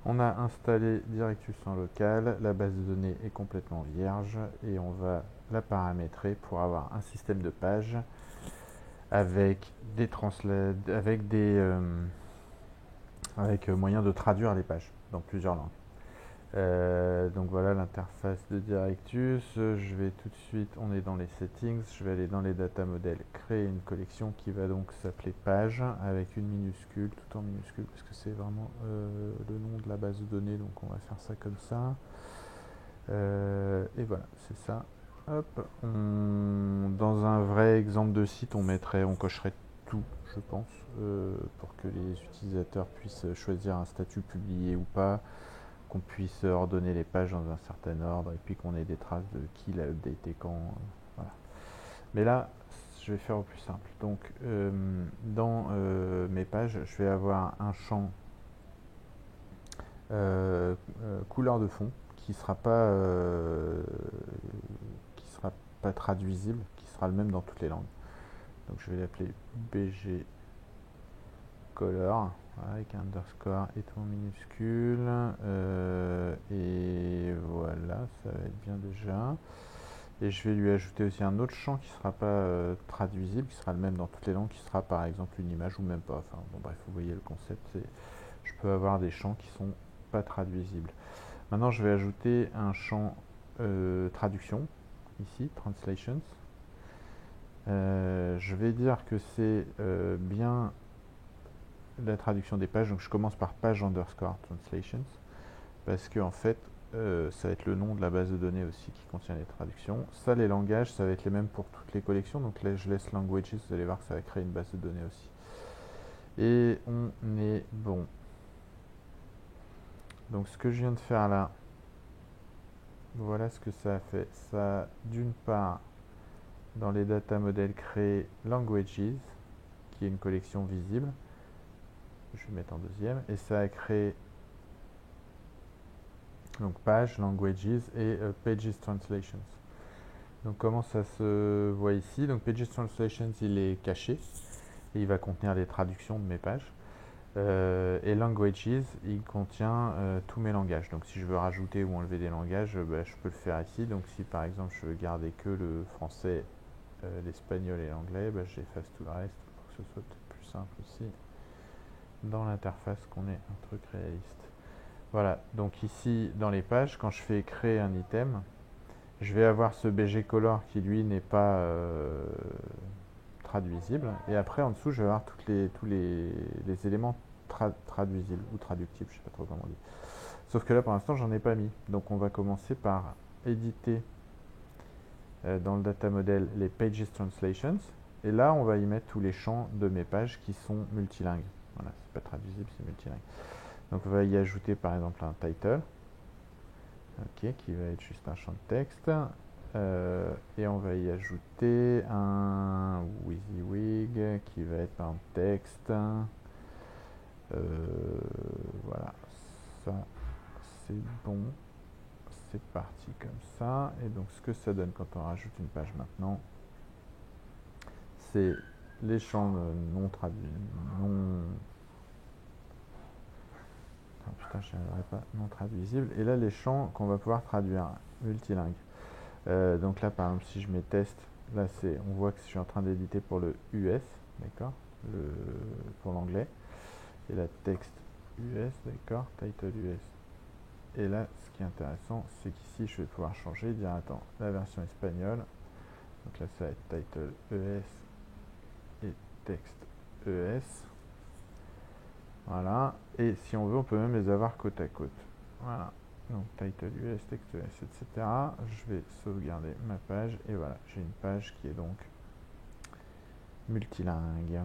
On a installé Directus en local, la base de données est complètement vierge et on va la paramétrer pour avoir un système de pages avec des avec moyen de traduire les pages dans plusieurs langues. Donc voilà l'interface de Directus. Je vais tout de suite, on est dans les settings, je vais aller dans les data models, créer une collection qui va donc s'appeler page avec une minuscule, tout en minuscule parce que c'est vraiment le nom de la base de données, donc on va faire ça comme ça. Et voilà, c'est ça. Hop, dans un vrai exemple de site, on cocherait tout, je pense, pour que les utilisateurs puissent choisir un statut publié ou pas, qu'on puisse ordonner les pages dans un certain ordre et puis qu'on ait des traces de qui l'a updaté quand. Voilà. Mais là, je vais faire au plus simple. Donc, dans mes pages, je vais avoir un champ couleur de fond qui sera pas traduisible, qui sera le même dans toutes les langues. Donc, je vais l'appeler BG Color. Voilà, avec un underscore et tout en minuscule. Et voilà, ça va être bien déjà. Et je vais lui ajouter aussi un autre champ qui ne sera pas traduisible, qui sera le même dans toutes les langues, qui sera par exemple une image ou même pas. Enfin, bon, bref, vous voyez le concept. Je peux avoir des champs qui sont pas traduisibles. Maintenant, je vais ajouter un champ traduction, ici, translations. Je vais dire que c'est bien la traduction des pages, donc je commence par page underscore translations, parce que en fait, ça va être le nom de la base de données aussi qui contient les traductions. Ça, les langages, ça va être les mêmes pour toutes les collections, donc là je laisse languages, vous allez voir que ça va créer une base de données aussi. Et on est bon. Donc ce que je viens de faire là, voilà ce que ça a fait. Ça a d'une part, dans les data models, créé languages, qui est une collection visible. Je vais mettre en deuxième. Et ça a créé donc page, languages et pages translations. Donc comment ça se voit ici? Donc pages translations, il est caché et il va contenir les traductions de mes pages. Et languages, il contient tous mes langages. Donc si je veux rajouter ou enlever des langages, je peux le faire ici. Donc si par exemple je veux garder que le français, l'espagnol et l'anglais, j'efface tout le reste pour que ce soit peut-être plus simple aussi dans l'interface qu'on ait un truc réaliste. Voilà, donc ici dans les pages, quand je fais créer un item, je vais avoir ce BG color qui lui n'est pas traduisible. Et après en dessous, je vais avoir tous les éléments traduisibles ou traductibles, je ne sais pas trop comment on dit. Sauf que là pour l'instant, j'en ai pas mis. Donc on va commencer par éditer dans le data model les pages translations. Et là, on va y mettre tous les champs de mes pages qui sont multilingues. Voilà, c'est pas traduisible, c'est multilingue. Donc on va y ajouter par exemple un title, qui va être juste un champ de texte. Et on va y ajouter un WYSIWYG qui va être un texte. Voilà, ça c'est bon. C'est parti comme ça. Et donc ce que ça donne quand on rajoute une page maintenant, c'est les champs non traduits, putain, je n'arriverai pas, non traduisibles. Et là, les champs qu'on va pouvoir traduire, multilingues. Donc là, par exemple, si je mets test, là, on voit que je suis en train d'éditer pour le US, d'accord, pour l'anglais. Et là, texte US, d'accord, title US. Et là, ce qui est intéressant, c'est qu'ici, je vais pouvoir changer, dire, attends, la version espagnole. Donc là, ça va être title ES et texte ES. Voilà. Et si on veut, on peut même les avoir côte à côte. Voilà. Donc title US, texte US, etc. Je vais sauvegarder ma page et voilà, j'ai une page qui est donc multilingue.